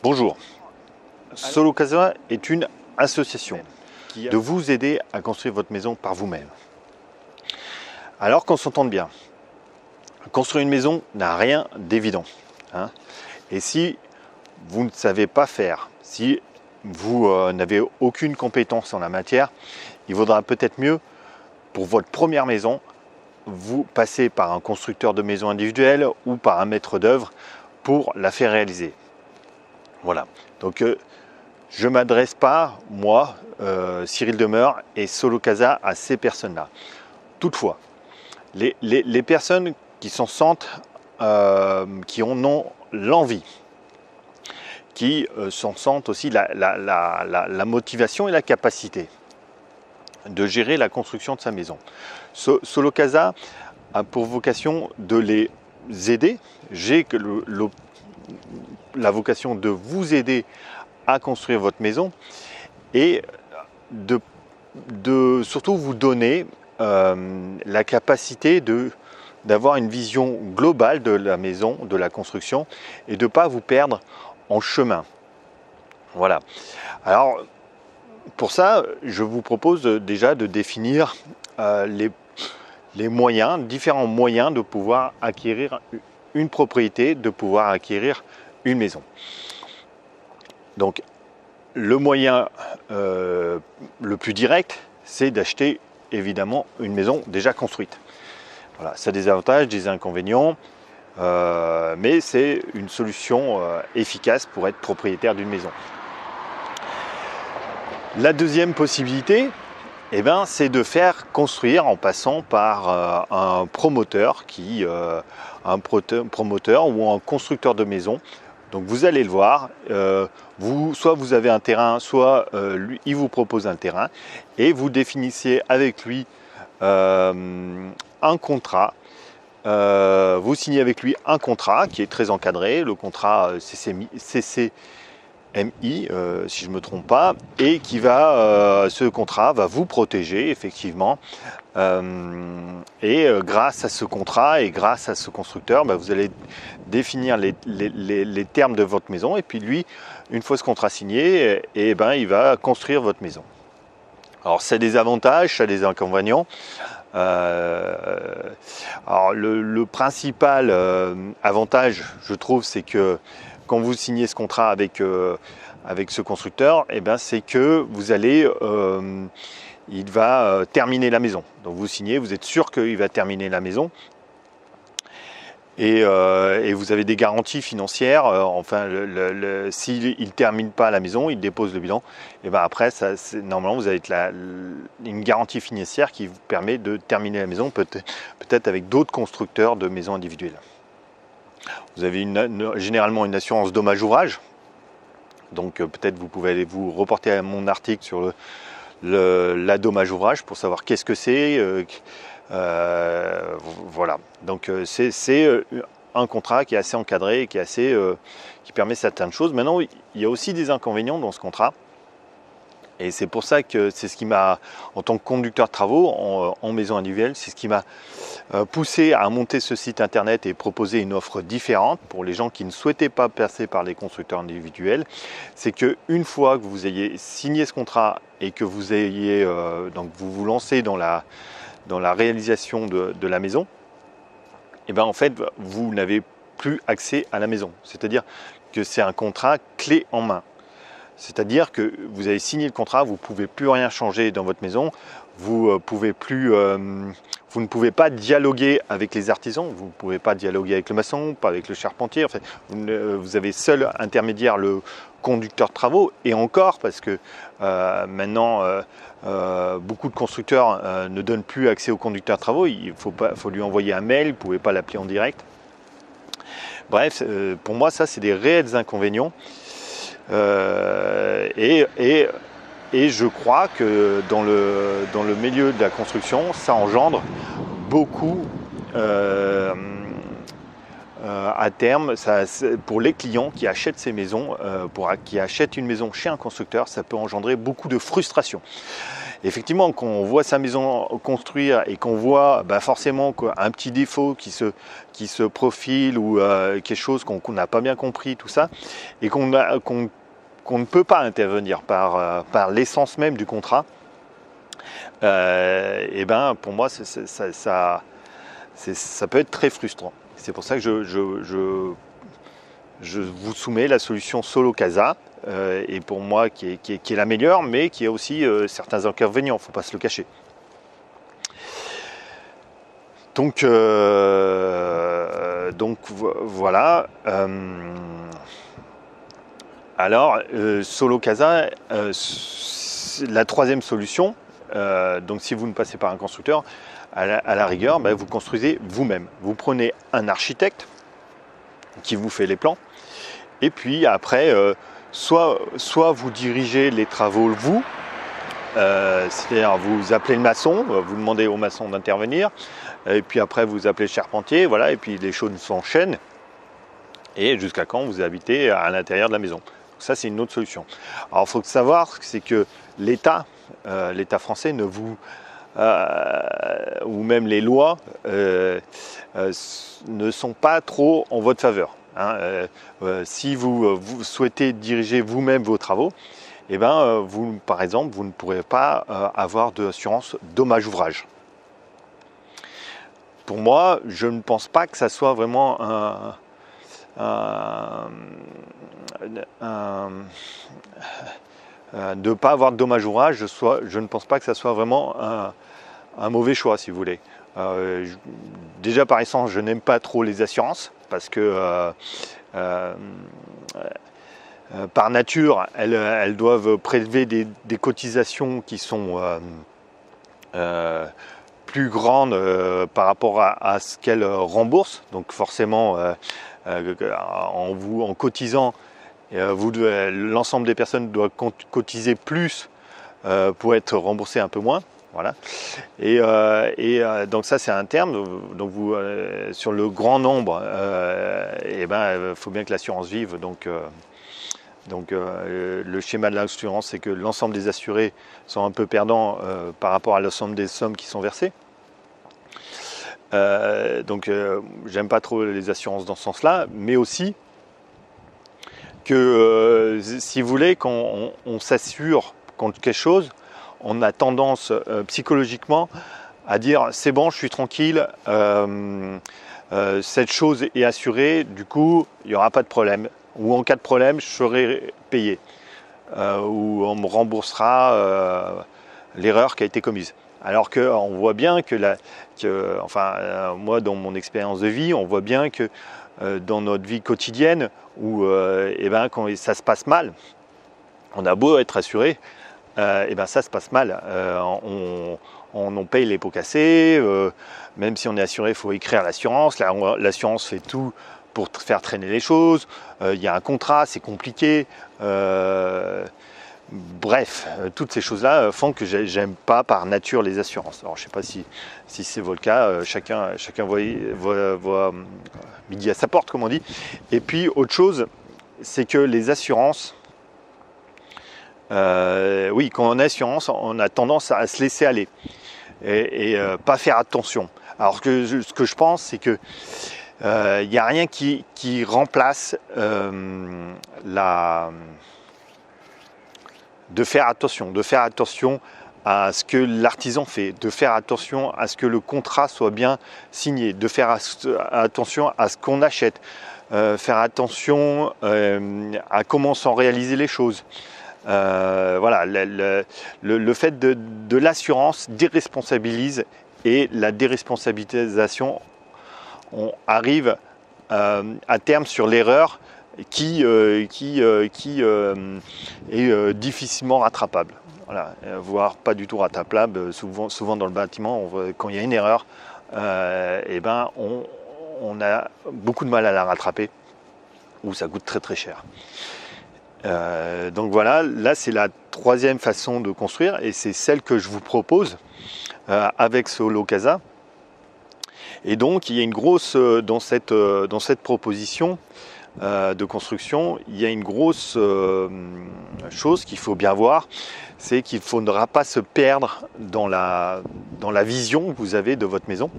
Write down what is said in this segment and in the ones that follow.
Bonjour, Solocasa est une association de vous aider à construire votre maison par vous-même. Alors qu'on s'entende bien, construire une maison n'a rien d'évident. Et si vous ne savez pas faire, si vous n'avez aucune compétence en la matière, il vaudra peut-être mieux pour votre première maison, vous passer par un constructeur de maison individuelle ou par un maître d'œuvre pour la faire réaliser. Voilà, donc je ne m'adresse pas, moi, Cyril Demeure et Solocasa, à ces personnes-là. Toutefois, les personnes qui s'en sentent, qui en ont l'envie, qui s'en sentent aussi la motivation et la capacité de gérer la construction de sa maison. Solocasa a pour vocation de les aider. J'ai la vocation de vous aider à construire votre maison et de surtout vous donner la capacité d'avoir une vision globale de la maison, de la construction et de ne pas vous perdre en chemin. Voilà. Alors, pour ça, je vous propose déjà de définir les moyens, différents moyens de pouvoir acquérir une propriété, de pouvoir acquérir une maison. Donc, le moyen le plus direct, c'est d'acheter évidemment une maison déjà construite. Voilà, ça a des avantages, des inconvénients, mais c'est une solution efficace pour être propriétaire d'une maison. La deuxième possibilité, c'est de faire construire en passant par un promoteur, promoteur ou un constructeur de maison. Donc vous allez le voir, soit vous avez un terrain, soit lui, il vous propose un terrain et vous définissez avec lui un contrat. Vous signez avec lui un contrat qui est très encadré, le contrat CCMI, si je ne me trompe pas, et qui ce contrat va vous protéger effectivement. Grâce à ce contrat et grâce à ce constructeur, vous allez définir les termes de votre maison et puis lui, une fois ce contrat signé, il va construire votre maison. Alors ça a des avantages, ça a des inconvénients. Alors le principal avantage, je trouve, c'est que quand vous signez ce contrat avec ce constructeur, c'est que vous allez, il va terminer la maison. Donc vous signez, vous êtes sûr qu'il va terminer la maison. Et vous avez des garanties financières. S'il ne termine pas la maison, il dépose le bilan. Et après, normalement, vous avez une garantie financière qui vous permet de terminer la maison, peut-être avec d'autres constructeurs de maisons individuelles. Vous avez généralement une assurance dommage-ouvrage. Donc peut-être vous pouvez aller vous reporter à mon article sur la dommage-ouvrage pour savoir qu'est-ce que c'est. Voilà. Donc c'est un contrat qui est assez encadré et qui permet certaines choses. Maintenant, il y a aussi des inconvénients dans ce contrat. Et c'est pour ça que c'est ce qui m'a, en tant que conducteur de travaux en maison individuelle, c'est ce qui m'a poussé à monter ce site internet et proposer une offre différente pour les gens qui ne souhaitaient pas passer par les constructeurs individuels. C'est qu'une fois que vous ayez signé ce contrat et que vous ayez donc vous vous lancez dans la réalisation de la maison, en fait vous n'avez plus accès à la maison. C'est-à-dire que c'est un contrat clé en main. C'est-à-dire que vous avez signé le contrat, vous ne pouvez plus rien changer dans votre maison, vous ne pouvez pas dialoguer avec les artisans, vous ne pouvez pas dialoguer avec le maçon, pas avec le charpentier. En fait, vous avez seul intermédiaire le conducteur de travaux, et encore parce que maintenant beaucoup de constructeurs ne donnent plus accès au conducteur de travaux. Il faut lui envoyer un mail, vous ne pouvez pas l'appeler en direct. Bref, pour moi ça c'est des réels inconvénients. Et je crois que dans le milieu de la construction, ça engendre beaucoup à terme, pour les clients qui achètent ces maisons, qui achètent une maison chez un constructeur, ça peut engendrer beaucoup de frustration. Effectivement, quand on voit sa maison construire et qu'on voit forcément un petit défaut qui se profile ou quelque chose qu'on n'a pas bien compris, tout ça, et qu'on ne peut pas intervenir par l'essence même du contrat, et pour moi, ça peut être très frustrant. C'est pour ça que je vous soumets la solution Solo Casa, et pour moi qui est la meilleure, mais qui a aussi certains inconvénients, il ne faut pas se le cacher. Donc voilà. Alors Solo Casa, la troisième solution, donc si vous ne passez par un constructeur, à la rigueur, vous construisez vous-même. Vous prenez un architecte qui vous fait les plans, et puis après, soit vous dirigez les travaux vous, c'est-à-dire vous appelez le maçon, vous demandez au maçon d'intervenir, et puis après vous appelez le charpentier, voilà, et puis les choses s'enchaînent, et jusqu'à quand vous habitez à l'intérieur de la maison. Ça, c'est une autre solution. Alors, il faut savoir, c'est que l'État français ne vous... ou même les lois ne sont pas trop en votre faveur. Si vous souhaitez diriger vous-même vos travaux, vous, par exemple, vous ne pourrez pas avoir d'assurance dommage ouvrage. Pour moi, je ne pense pas que ça soit vraiment de ne pas avoir de dommage ouvrage, je ne pense pas que ça soit vraiment un mauvais choix, si vous voulez. Déjà par essence, je n'aime pas trop les assurances parce que par nature, elles doivent prélever des cotisations qui sont plus grandes par rapport à ce qu'elles remboursent. Donc forcément, en cotisant, l'ensemble des personnes doivent cotiser plus pour être remboursé un peu moins. Voilà. Et donc ça, c'est un terme. Donc sur le grand nombre, il faut bien que l'assurance vive. Donc le schéma de l'assurance, c'est que l'ensemble des assurés sont un peu perdants par rapport à l'ensemble des sommes qui sont versées. J'aime pas trop les assurances dans ce sens-là, mais aussi que si vous voulez, quand on s'assure contre quelque chose, on a tendance psychologiquement à dire c'est bon, je suis tranquille, cette chose est assurée, du coup il n'y aura pas de problème, ou en cas de problème je serai payé, ou on me remboursera l'erreur qui a été commise. Alors qu'on voit bien moi dans mon expérience de vie, on voit bien que dans notre vie quotidienne, où quand ça se passe mal, on a beau être assuré, ça se passe mal. On paye les pots cassés, même si on est assuré, il faut écrire l'assurance. L'assurance fait tout pour faire traîner les choses. Il y a un contrat, c'est compliqué. Bref, toutes ces choses-là font que j'aime pas par nature les assurances. Alors je ne sais pas si c'est votre cas, chacun voit midi à sa porte, comme on dit. Et puis autre chose, c'est que les assurances, oui, quand on a assurance, on a tendance à se laisser aller et pas faire attention. Alors ce que je pense, c'est que il n'y a rien qui remplace de faire attention à ce que l'artisan fait, de faire attention à ce que le contrat soit bien signé, de faire attention à ce qu'on achète, faire attention à comment sont réalisées les choses. Voilà, le fait de l'assurance déresponsabilise, et la déresponsabilisation, on arrive à terme sur l'erreur qui est difficilement rattrapable, voilà, voire pas du tout rattrapable. Souvent dans le bâtiment, quand il y a une erreur, on a beaucoup de mal à la rattraper, ou ça coûte très très cher. Donc voilà, là c'est la troisième façon de construire, et c'est celle que je vous propose avec Solo Casa. Et donc il y a une grosse, dans cette proposition de construction, il y a une grosse chose qu'il faut bien voir, c'est qu'il ne faudra pas se perdre dans la vision que vous avez de votre maison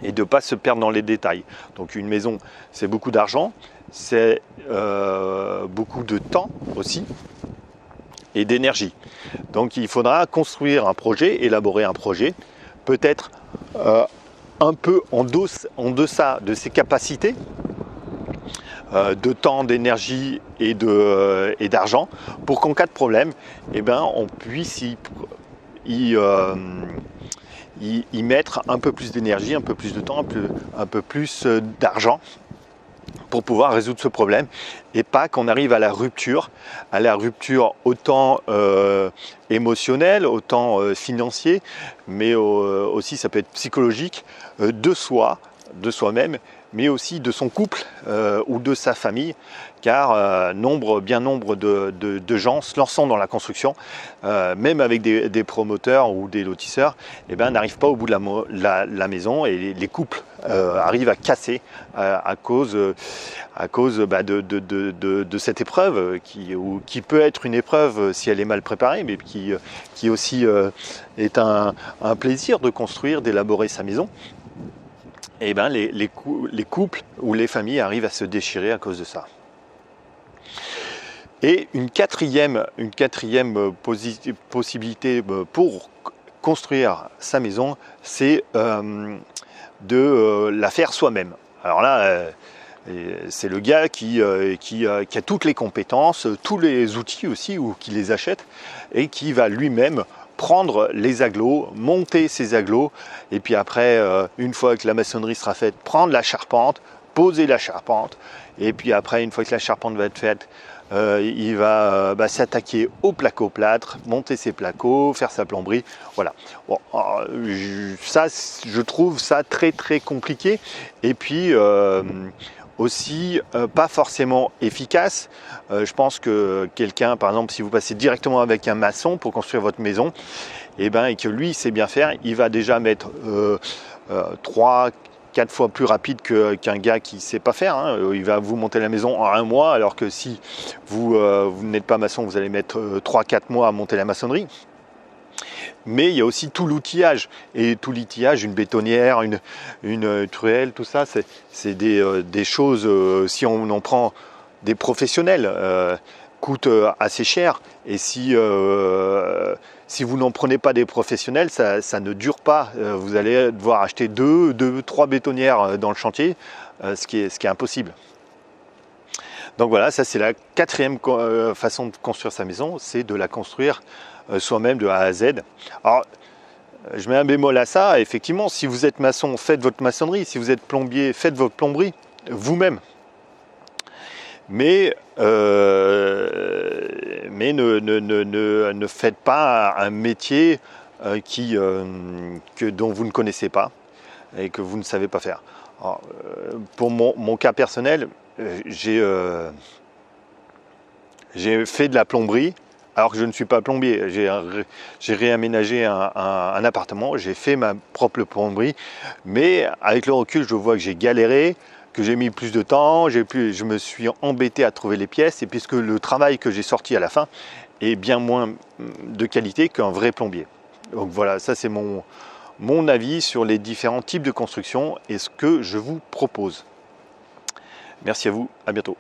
et de ne pas se perdre dans les détails. Donc une maison, c'est beaucoup d'argent, c'est beaucoup de temps aussi et d'énergie. Donc il faudra construire un projet, élaborer un projet, peut-être un peu en deçà de ses capacités, de temps, d'énergie et d'argent, pour qu'en cas de problème, eh ben, on puisse y mettre un peu plus d'énergie, un peu plus de temps, un peu plus d'argent pour pouvoir résoudre ce problème, et pas qu'on arrive à la rupture autant émotionnelle, autant financier, mais aussi ça peut être psychologique, de soi-même, mais aussi de son couple ou de sa famille, car bien nombre de gens se lançant dans la construction, même avec des promoteurs ou des lotisseurs, eh ben, n'arrivent pas au bout de la maison, et les couples arrivent à casser à cause de cette épreuve qui peut être une épreuve si elle est mal préparée, mais qui aussi est un plaisir de construire, d'élaborer sa maison. Et ben les couples ou les familles arrivent à se déchirer à cause de ça. Et une quatrième possibilité pour construire sa maison, c'est de la faire soi-même. Alors là, c'est le gars qui a toutes les compétences, tous les outils aussi, ou qui les achète, et qui va lui-même prendre les agglos, monter ces agglos, et puis après, une fois que la maçonnerie sera faite, prendre la charpente, poser la charpente, et puis après, une fois que la charpente va être faite, il va s'attaquer au placo-plâtre, monter ses placos, faire sa plomberie, voilà. Bon, ça, je trouve ça très très compliqué, et puis aussi pas forcément efficace. Je pense que quelqu'un, par exemple, si vous passez directement avec un maçon pour construire votre maison, et que lui sait bien faire, il va déjà mettre 3-4 fois plus rapide qu'un gars qui ne sait pas faire, hein. Il va vous monter la maison en 1 mois, alors que si vous n'êtes pas maçon, vous allez mettre 3-4 mois à monter la maçonnerie. Mais il y a aussi tout l'outillage, et tout l'outillage, une bétonnière, une truelle, tout ça, c'est des choses, si on en prend des professionnels, coûtent assez cher, et si vous n'en prenez pas des professionnels, ça ne dure pas. Vous allez devoir acheter 2-3 bétonnières dans le chantier, ce qui est impossible. Donc voilà, ça c'est la quatrième façon de construire sa maison, c'est de la construire soi-même de A à Z. Alors, je mets un bémol à ça, effectivement, si vous êtes maçon, faites votre maçonnerie, si vous êtes plombier, faites votre plomberie vous-même. Mais ne faites pas un métier dont vous ne connaissez pas et que vous ne savez pas faire. Alors, pour mon cas personnel, j'ai fait de la plomberie alors que je ne suis pas plombier. J'ai réaménagé un appartement, j'ai fait ma propre plomberie, mais avec le recul, je vois que j'ai galéré, que j'ai mis plus de temps, je me suis embêté à trouver les pièces, et puisque le travail que j'ai sorti à la fin est bien moins de qualité qu'un vrai plombier. Donc voilà, ça c'est mon avis sur les différents types de construction et ce que je vous propose. Merci à vous, à bientôt.